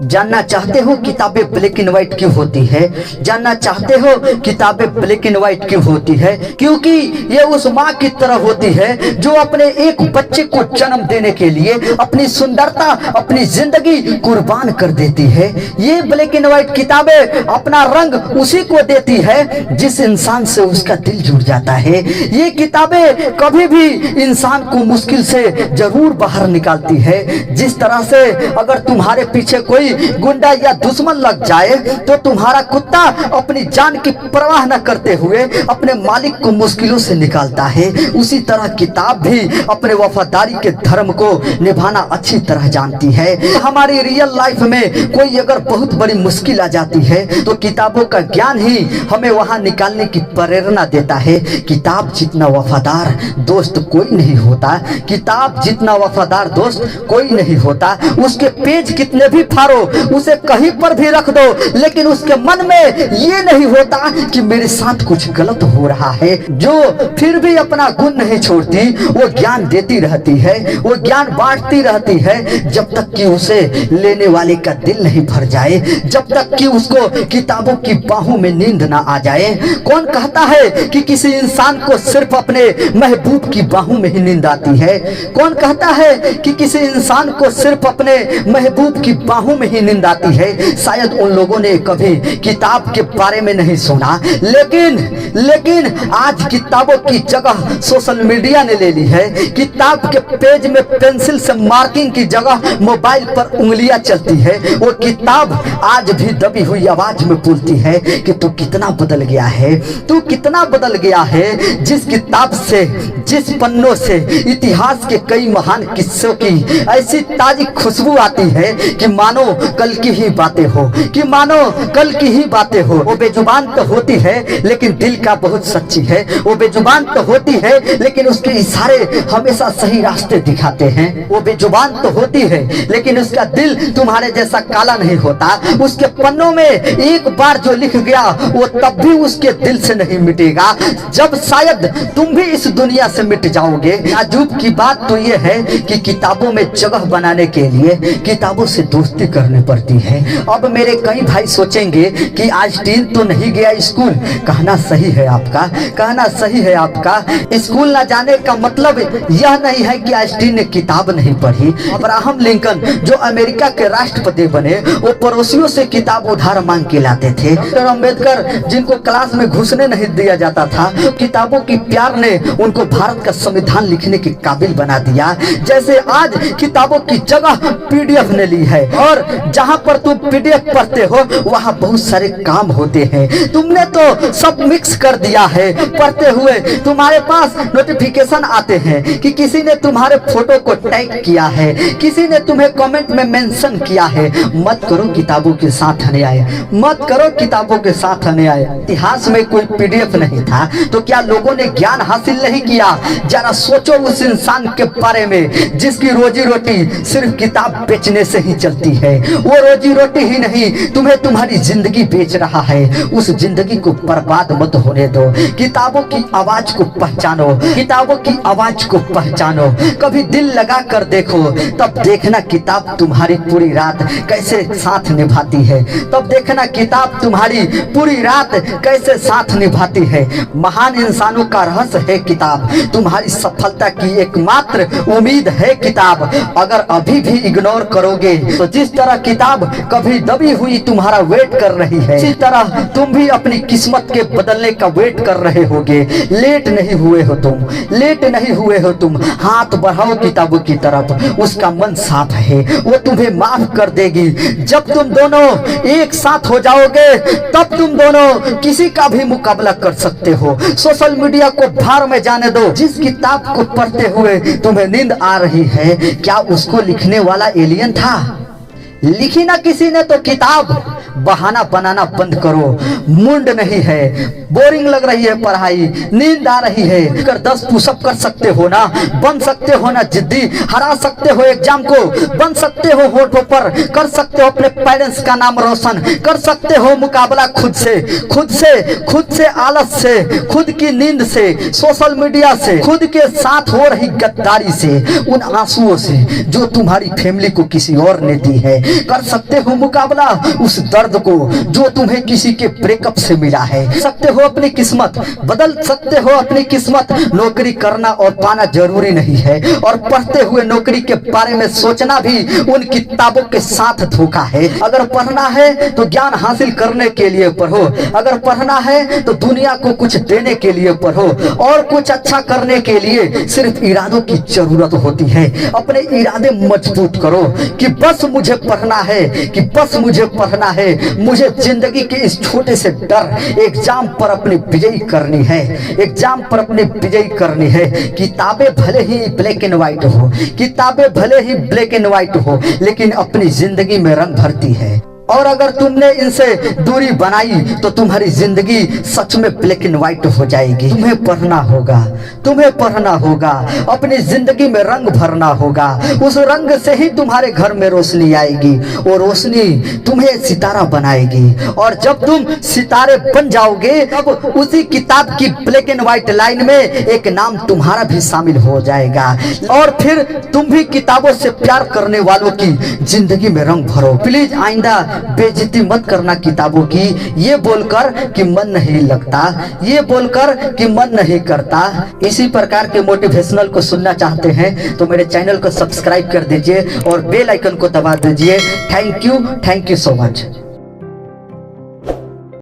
जानना चाहते हो किताबें ब्लैक एंड व्हाइट क्यों होती है? जानना चाहते हो किताबें ब्लैक एंड व्हाइट क्यों होती है? क्योंकि ये उस माँ की तरह होती है जो अपने एक बच्चे को जन्म देने के लिए अपनी सुंदरता, अपनी जिंदगी कुर्बान कर देती है। ये ब्लैक एंड व्हाइट किताबें अपना रंग उसी को देती है जिस इंसान से उसका दिल जुड़ जाता है। ये किताबें कभी भी इंसान को मुश्किल से जरूर बाहर निकालती है। जिस तरह से अगर तुम्हारे पीछे कोई गुंडा या दुश्मन लग जाए तो तुम्हारा कुत्ता अपनी जान की परवाह न करते हुए अपने मालिक को मुश्किलों से निकालता है, उसी तरह किताब भी अपने वफादारी के धर्म को निभाना अच्छी तरह जानती है। हमारी रियल लाइफ में कोई अगर बहुत बड़ी मुश्किल आ जाती है तो किताबों का ज्ञान ही हमें वहां निकालने की प्रेरणा देता है। किताब जितना वफादार दोस्त कोई नहीं होता, किताब जितना वफादार दोस्त कोई नहीं होता। उसके पेज कितने भी फाड़ो, उसे कहीं पर भी रख दो, लेकिन उसके मन में ये नहीं होता कि मेरे साथ कुछ गलत हो रहा है। जो फिर भी अपना गुण नहीं छोड़ती, वो ज्ञान देती रहती है, वो ज्ञान बांटती रहती है, जब तक कि उसे लेने वाले का दिल नहीं भर जाए, जब तक कि उसको किताबों की बाहों में नींद ना आ जाए। कौन कहता है कि किसी इंसान को सिर्फ अपने महबूब की बाहों में ही नींद आती है? कौन कहता है कि किसी इंसान को सिर्फ अपने महबूब की बाहों में ही नींद आती है? शायद उन लोगों ने कभी किताब के बारे में नहीं सुना, लेकिन आज किताबों की जगह सोशल मीडिया ने ले ली है। किताब के पेज में पेंसिल से मार्किंग की जगह मोबाइल पर उंगलियां चलती है। वो किताब आज भी दबी हुई आवाज में बोलती है कि तू कितना बदल गया है, तू कितना बदल गया है। जिस किताब से, जिस पन्नों से इतिहास के कई महान किस्सों की ऐसी ताजी खुशबू आती है कि मानो कल की ही बातें हो, कि मानो कल की ही बातें हो। वो बेजुबान तो होती है लेकिन दिल का बहुत सच्ची है। वो बेजुबान तो होती है लेकिन उसके इशारे हमेशा सही रास्ते दिखाते हैं। वो बेजुबान तो होती है लेकिन उसका दिल तुम्हारे जैसा काला नहीं होता। उसके पन्नों में एक बार जो लिख गया वो तब भी उसके दिल से नहीं मिटेगा, जब शायद तुम भी इस दुनिया से मिट जाओगे। ताज्जुब की बात तो ये है कि किताबों में जगह बनाने के लिए किताबों से दोस्ती करनी पड़ती है। अब मेरे कई भाई सोचेंगे कि आज टीन तो नहीं गया स्कूल। कहना सही है आपका, कहना सही है आपका। स्कूल न जाने का मतलब यह नहीं है कि आज टीन ने किताब नहीं पढ़ी। अब्राहम लिंकन जो अमेरिका के राष्ट्रपति बने, वो पड़ोसियों से किताब उधार मांग के लाते थे। डॉक्टर अम्बेडकर जिनको क्लास में घुसने नहीं दिया जाता था, तो किताबों की प्यार ने उनको भारत का संविधान लिखने के काबिल बना दिया। जैसे आज किताबों की जगह पीडीएफ ने ली है, और जहां पर तुम पीडीएफ पढ़ते हो वहां बहुत सारे काम होते हैं। तुमने तो सब मिक्स कर दिया है। पढ़ते हुए तुम्हारे पास नोटिफिकेशन आते हैं कि किसी ने तुम्हारे फोटो को टैग किया है, किसी ने तुम्हें कमेंट में मेंशन किया है। मत करो किताबों के साथ अन्याय, मत करो किताबों के साथ अन्याय। इतिहास में कोई पीडीएफ नहीं था तो क्या लोगों ने ज्ञान हासिल नहीं किया? जरा सोचो उस इंसान के बारे में जिसकी रोजी रोटी सिर्फ किताब बेचने से ही चलती है। वो रोजी रोटी ही नहीं, तुम्हें तुम्हारी जिंदगी बेच रहा है। उस जिंदगी को बर्बाद मत होने दो। किताबों की आवाज को पहचानो, किताबों की आवाज को पहचानो। कभी दिल लगा कर देखो, तब देखना किताब तुम्हारी पूरी रात कैसे साथ निभाती है। तब देखना किताब तुम्हारी पूरी रात कैसे साथ निभाती है। महान इंसानों का रहस्य है किताब, तुम्हारी सफलता की एकमात्र उम्मीद है किताब। अगर अभी भी इग्नोर करोगे तो जिस तरह किताब कभी दबी हुई तुम्हारा वेट कर रही है, इसी तरह तुम भी अपनी किस्मत के बदलने का वेट कर रहे होगे। लेट नहीं हुए हो तुम, लेट नहीं हुए हो तुम। हाथ बढ़ाओ किताबों की तरफ, उसका मन साफ है, वो तुम्हें माफ कर देगी। जब तुम दोनों एक साथ हो जाओगे तब तुम दोनों किसी का भी मुकाबला कर सकते हो। सोशल मीडिया को भार में जाने दो। जिस किताब को पढ़ते हुए तुम्हें नींद आ रही है, क्या उसको लिखने वाला एलियन था? लिखी ना किसी ने तो किताब। बहाना बनाना बंद करो। मुंड नहीं है, बोरिंग लग रही है पढ़ाई, नींद आ रही है, कर 10 पुशअप कर सकते हो ना, बन सकते हो ना जिद्दी, हरा सकते हो एग्जाम को, बन सकते हो होठों पर, कर सकते हो अपने पेरेंट्स का नाम रोशन, कर सकते हो मुकाबला खुद से आलस से, खुद की नींद से, सोशल मीडिया से, खुद के साथ हो रही गद्दारी से, उन आंसुओं से जो तुम्हारी फैमिली को किसी और ने दी है। कर सकते हो मुकाबला उस दर्द को जो तुम्हें किसी के ब्रेकअप से मिला है। सकते हो अपनी किस्मत, बदल सकते हो अपनी किस्मत। नौकरी करना और पाना जरूरी नहीं है, और पढ़ते हुए नौकरी के बारे में सोचना भी उन किताबों के साथ धोखा है। अगर पढ़ना है तो ज्ञान हासिल करने के लिए पढ़ो, अगर पढ़ना है तो दुनिया को कुछ देने के लिए पढ़ो, और कुछ अच्छा करने के लिए सिर्फ इरादों की जरूरत होती है। अपने इरादे मजबूत करो कि बस मुझे पढ़ना है, कि बस मुझे पढ़ना है, मुझे जिंदगी के इस छोटे से डर एग्जाम पर अपनी विजयी करनी है, एग्जाम पर अपनी विजयी करनी है। किताबें भले ही ब्लैक एंड व्हाइट हो, किताबें भले ही ब्लैक एंड व्हाइट हो, लेकिन अपनी जिंदगी में रंग भरती है। और अगर तुमने इनसे दूरी बनाई तो तुम्हारी जिंदगी सच में ब्लैक एंड व्हाइट हो जाएगी। तुम्हें पढ़ना होगा, तुम्हें पढ़ना होगा, अपनी जिंदगी में रंग भरना होगा। उस रंग से ही तुम्हारे घर में रोशनी आएगी, और रोशनी तुम्हें सितारा बनाएगी। और जब तुम सितारे बन जाओगे तब उसी किताब की ब्लैक एंड व्हाइट लाइन में एक नाम तुम्हारा भी शामिल हो जाएगा, और फिर तुम भी किताबों से प्यार करने वालों की जिंदगी में रंग भरो। प्लीज आइंदा बेइज्जती मत करना किताबों की, ये बोलकर कि मन नहीं लगता, ये बोलकर कि मन नहीं करता। इसी प्रकार के मोटिवेशनल को सुनना चाहते हैं तो मेरे चैनल को सब्सक्राइब कर दीजिए और बेल आइकन को दबा दीजिए। Thank you so much.